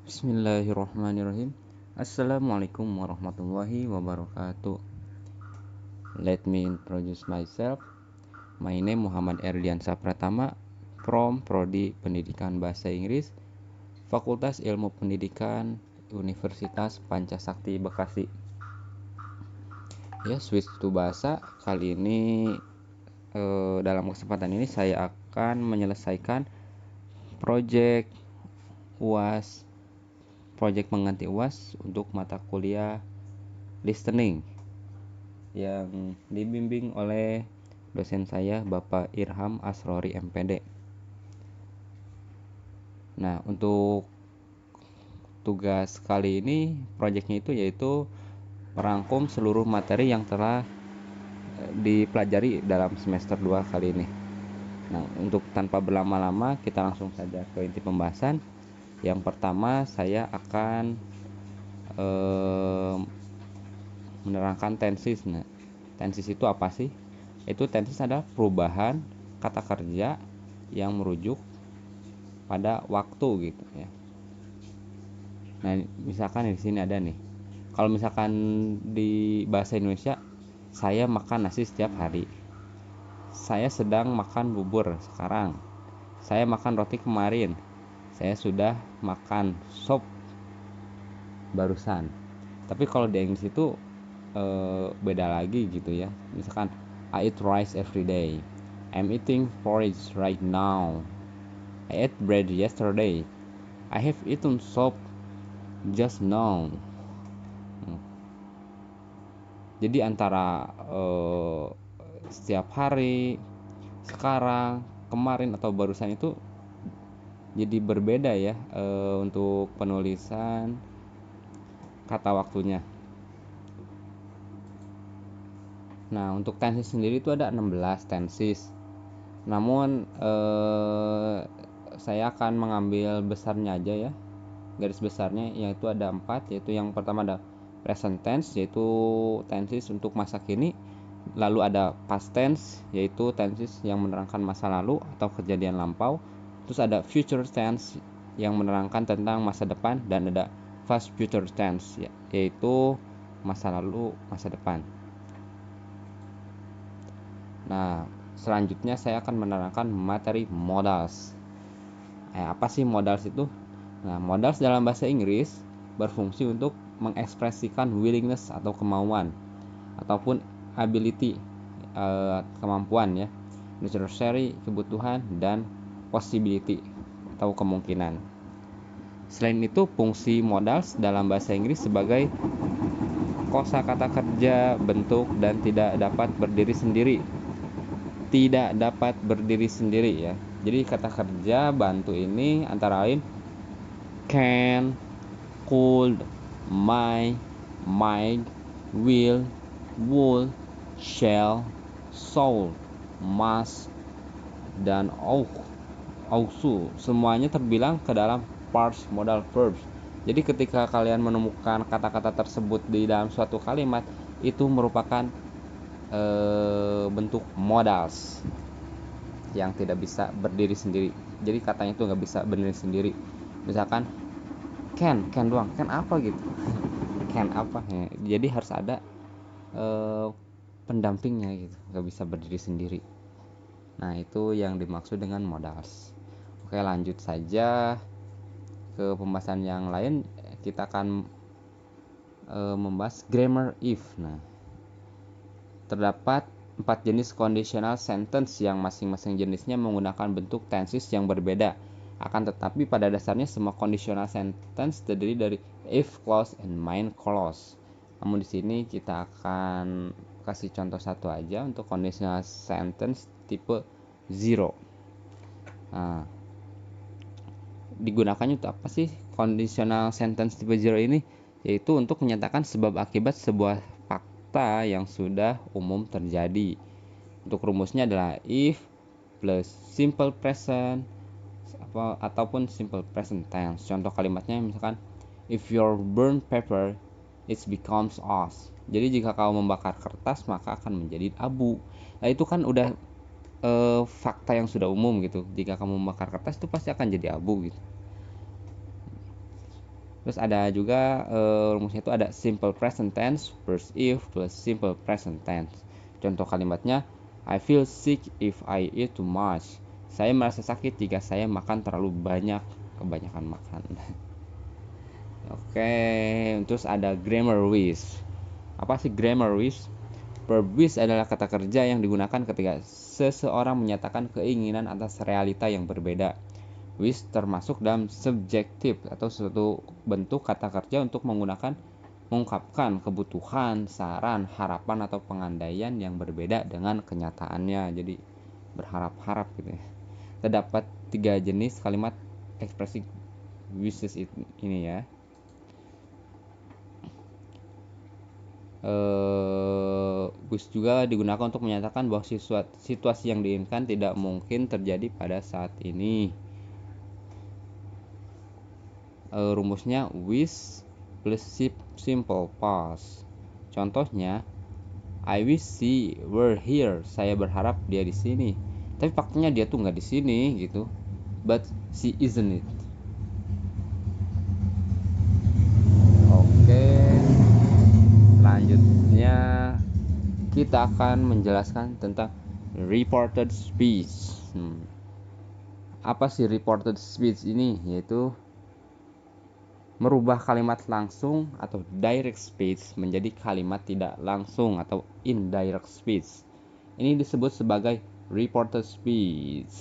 Bismillahirrahmanirrahim. Assalamualaikum warahmatullahi wabarakatuh. Let me introduce myself. My name Muhammad Erdiansa Pratama from Prodi Pendidikan Bahasa Inggris, Fakultas Ilmu Pendidikan, Universitas Pancasakti Bekasi. Ya, switch to bahasa. Kali ini dalam kesempatan ini saya akan menyelesaikan project UAS, project pengganti UAS untuk mata kuliah listening yang dibimbing oleh dosen saya Bapak Irham Asrori MPD. Nah, untuk tugas kali ini proyeknya itu yaitu merangkum seluruh materi yang telah dipelajari dalam semester 2 kali ini. Nah, untuk tanpa berlama-lama kita langsung saja ke inti pembahasan. Yang pertama saya akan menerangkan tenses. Nah, tenses itu apa sih? Itu tenses adalah perubahan kata kerja yang merujuk pada waktu gitu ya. Nah, misalkan di sini ada nih. Kalau misalkan di bahasa Indonesia, saya makan nasi setiap hari. Saya sedang makan bubur sekarang. Saya makan roti kemarin. Saya sudah makan sop barusan. Tapi kalau di Inggris itu beda lagi gitu ya. Misalkan I eat rice every day. I'm eating porridge right now. I ate bread yesterday. I have eaten soup just now. Jadi antara setiap hari, sekarang, kemarin atau barusan itu jadi berbeda ya untuk penulisan kata waktunya. Nah, untuk tenses sendiri itu ada 16 tenses. Namun saya akan mengambil besarnya aja ya. Garis besarnya yaitu ada 4, yaitu yang pertama ada present tense, yaitu tenses untuk masa kini. Lalu ada past tense, yaitu tenses yang menerangkan masa lalu atau kejadian lampau. Terus ada future tense yang menerangkan tentang masa depan, dan ada past future tense yaitu masa lalu masa depan. Nah, selanjutnya saya akan menerangkan materi modals. Apa sih modals itu? Nah, modals dalam bahasa Inggris berfungsi untuk mengekspresikan willingness atau kemauan ataupun ability, kemampuan ya, necessary kebutuhan, dan possibility atau kemungkinan. Selain itu, fungsi modals dalam bahasa Inggris sebagai kosakata kerja bentuk dan tidak dapat berdiri sendiri. Tidak dapat berdiri sendiri ya. Jadi kata kerja bantu ini antara lain can, could, might, will, would, shall, shall, must, dan also. Semuanya terbilang ke dalam parts modal verbs. Jadi ketika kalian menemukan kata-kata tersebut di dalam suatu kalimat, itu merupakan bentuk modals yang tidak bisa berdiri sendiri. Jadi katanya itu nggak bisa berdiri sendiri. Misalkan can doang, can apa gitu, can apa ya. Jadi harus ada pendampingnya gitu, nggak bisa berdiri sendiri. Nah, itu yang dimaksud dengan modals. Oke, lanjut saja ke pembahasan yang lain. Kita akan membahas grammar if. Nah, terdapat 4 jenis conditional sentence yang masing-masing jenisnya menggunakan bentuk tenses yang berbeda. Akan tetapi pada dasarnya semua conditional sentence terdiri dari if clause and main clause. Namun di sini kita akan kasih contoh satu aja untuk conditional sentence tipe 0. Nah, digunakannya untuk apa sih conditional sentence tipe 0 ini? Yaitu untuk menyatakan sebab akibat sebuah fakta yang sudah umum terjadi. Untuk rumusnya adalah if plus simple present ataupun simple present tense. Contoh kalimatnya misalkan if you burn paper it becomes ash. Jadi jika kau membakar kertas maka akan menjadi abu. Nah, itu kan udah fakta yang sudah umum gitu. Jika kamu membakar kertas itu pasti akan jadi abu gitu. Terus ada juga rumusnya itu ada simple present tense plus if plus simple present tense. Contoh kalimatnya, I feel sick if I eat too much. Saya merasa sakit jika saya makan terlalu banyak, kebanyakan makan. Oke, terus ada grammar with. Apa sih grammar with? Verb with adalah kata kerja yang digunakan ketika seseorang menyatakan keinginan atas realita yang berbeda. With termasuk dalam subjektif atau suatu bentuk kata kerja untuk mengungkapkan kebutuhan, saran, harapan atau pengandaian yang berbeda dengan kenyataannya. Jadi berharap-harap gitu ya. Terdapat 3 jenis kalimat ekspresi wishes ini ya. Wish juga digunakan untuk menyatakan bahwa situasi yang diinginkan tidak mungkin terjadi pada saat ini. Rumusnya wish plus simple past. Contohnya, I wish she were here. Saya berharap dia di sini. Tapi faktanya dia tuh nggak di sini gitu. But she isn't it. Oke. Selanjutnya kita akan menjelaskan tentang reported speech. Apa sih reported speech ini? Yaitu merubah kalimat langsung atau direct speech menjadi kalimat tidak langsung atau indirect speech. Ini disebut sebagai reported speech.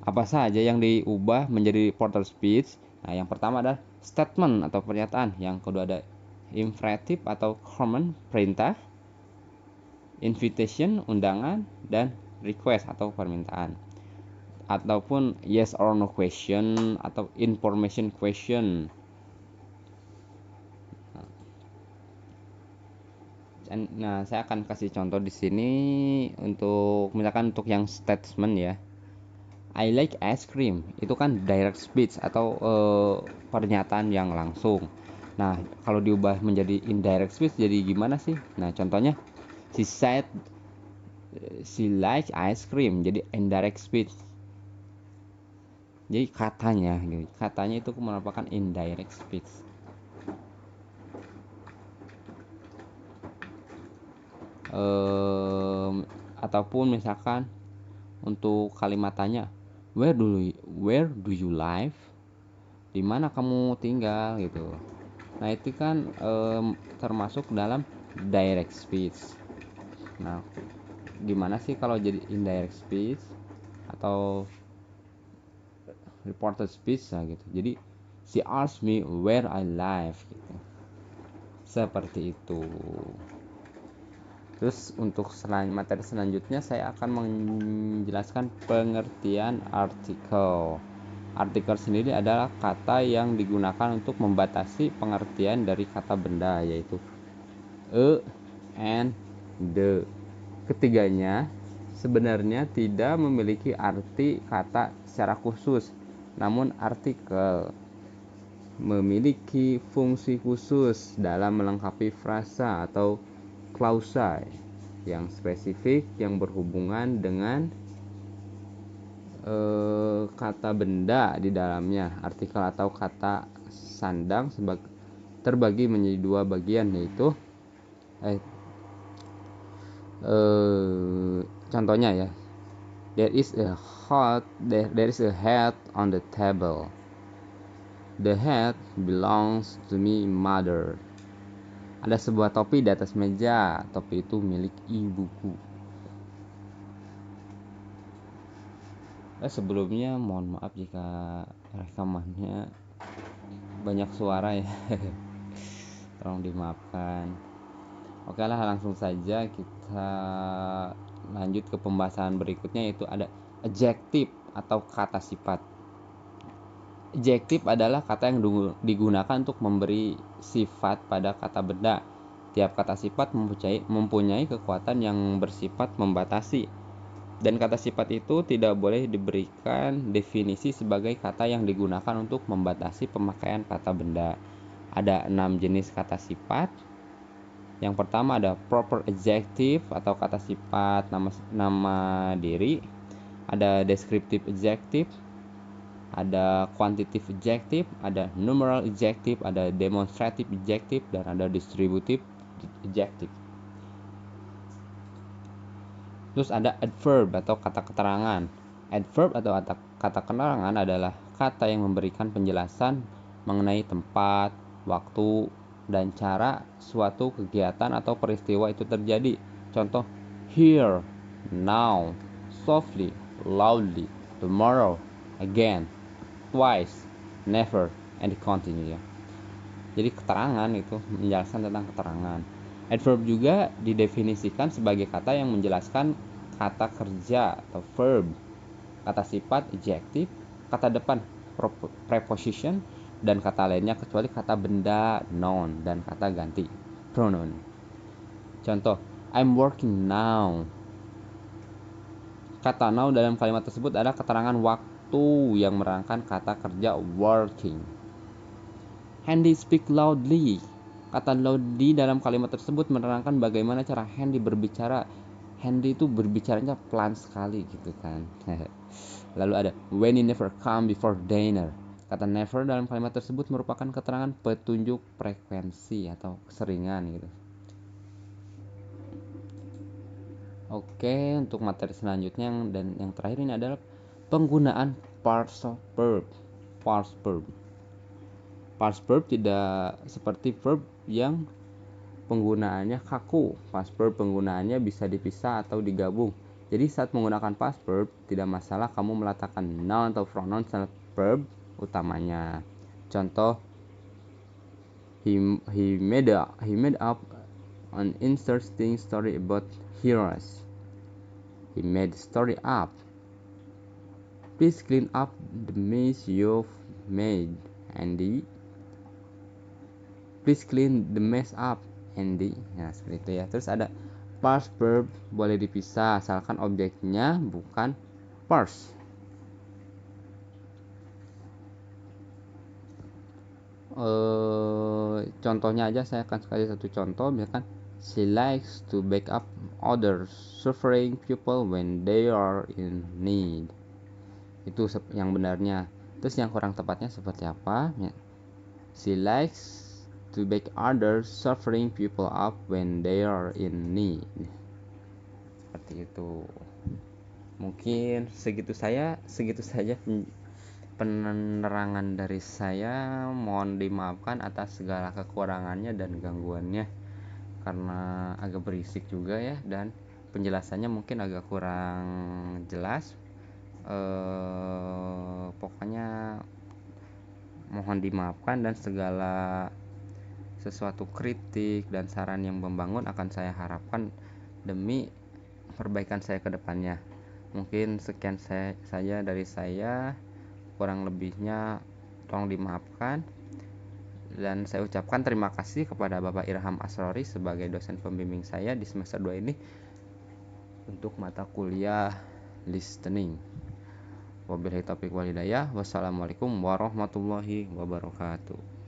Apa saja yang diubah menjadi reported speech? Nah, yang pertama adalah statement atau pernyataan. Yang kedua ada imperative atau command, perintah, invitation, undangan, dan request atau permintaan. Ataupun yes or no question atau information question. Nah, saya akan kasih contoh di sini untuk misalkan untuk yang statement ya. I like ice cream. Itu kan direct speech atau pernyataan yang langsung. Nah, kalau diubah menjadi indirect speech jadi gimana sih? Nah, contohnya she said she likes ice cream. Jadi indirect speech. Jadi katanya itu merupakan indirect speech. Ataupun misalkan untuk kalimat tanya, where do you live? Di mana kamu tinggal gitu. Nah, itu kan termasuk dalam direct speech. Nah, gimana sih kalau jadi indirect speech atau reported speech lah gitu. Jadi she asked me where I live gitu. Seperti itu. Terus untuk materi selanjutnya saya akan menjelaskan pengertian artikel. Artikel sendiri adalah kata yang digunakan untuk membatasi pengertian dari kata benda, yaitu a, and, the. Ketiganya sebenarnya tidak memiliki arti kata secara khusus, namun artikel memiliki fungsi khusus dalam melengkapi frasa atau klausa yang spesifik yang berhubungan dengan kata benda di dalamnya. Artikel atau kata sandang terbagi menjadi 2 bagian, yaitu contohnya ya, there is a hat on the table. The hat belongs to me, mother. Ada sebuah topi di atas meja. Topi itu milik ibuku. Sebelumnya mohon maaf jika rekamannya banyak suara ya. Tolong dimaafkan. Oke lah, langsung saja kita lanjut ke pembahasan berikutnya, yaitu ada adjektif atau kata sifat. Adjektif adalah kata yang digunakan untuk memberi sifat pada kata benda. Tiap kata sifat mempunyai kekuatan yang bersifat membatasi. Dan kata sifat itu tidak boleh diberikan definisi sebagai kata yang digunakan untuk membatasi pemakaian kata benda. Ada 6 jenis kata sifat. Yang pertama ada proper adjective atau kata sifat nama diri. Ada descriptive adjective, ada quantitative adjective, ada numeral adjective, ada demonstrative adjective, dan ada distributive adjective. Terus ada adverb atau kata keterangan. Adverb atau kata keterangan adalah kata yang memberikan penjelasan mengenai tempat, waktu, dan cara suatu kegiatan atau peristiwa itu terjadi. Contoh, here, now, softly, loudly, tomorrow, again, twice, never, and continue. Jadi keterangan itu menjelaskan tentang keterangan. Adverb juga didefinisikan sebagai kata yang menjelaskan kata kerja atau verb, kata sifat adjective, kata depan preposition, dan kata lainnya kecuali kata benda noun dan kata ganti pronoun. Contoh, I'm working now. Kata now dalam kalimat tersebut adalah keterangan waktu yang merangkai kata kerja working. Handy speak loudly. Kata loudly dalam kalimat tersebut menerangkan bagaimana cara Handy berbicara. Handy itu berbicaranya pelan sekali gitu kan. Lalu ada when you never come before dinner. Kata never dalam kalimat tersebut merupakan keterangan petunjuk frekuensi atau keseringan gitu. Oke, untuk materi selanjutnya dan yang terakhir ini adalah penggunaan parsed verb. Parsed verb. Parsed verb tidak seperti verb yang penggunaannya kaku. Past verb penggunaannya bisa dipisah atau digabung. Jadi saat menggunakan past verb tidak masalah kamu meletakkan noun atau pronoun setelah verb utamanya. Contoh, he made up an interesting story about heroes. He made the story up. Please clean up the mess you've made, Andy. Please clean the mess up, Andy. Nah, seperti itu ya. Terus ada parsed verb boleh dipisah asalkan objeknya bukan parse. Contohnya aja saya akan kasih satu contoh. Misalkan she likes to back up other suffering people when they are in need. Itu yang benarnya. Terus yang kurang tepatnya seperti apa? She likes to back other suffering people up when they are in need. Seperti itu. Mungkin segitu saja penerangan dari saya. Mohon dimaafkan atas segala kekurangannya dan gangguannya karena agak berisik juga ya, dan penjelasannya mungkin agak kurang jelas. Pokoknya mohon dimaafkan, dan segala sesuatu kritik dan saran yang membangun akan saya harapkan demi perbaikan saya ke depannya. Mungkin sekian saja dari saya, kurang lebihnya tolong dimaafkan, dan saya ucapkan terima kasih kepada Bapak Irham Asrori sebagai dosen pembimbing saya di semester 2 ini untuk mata kuliah listening. Wabillahi taufiq wal hidayah. Wassalamualaikum warahmatullahi wabarakatuh.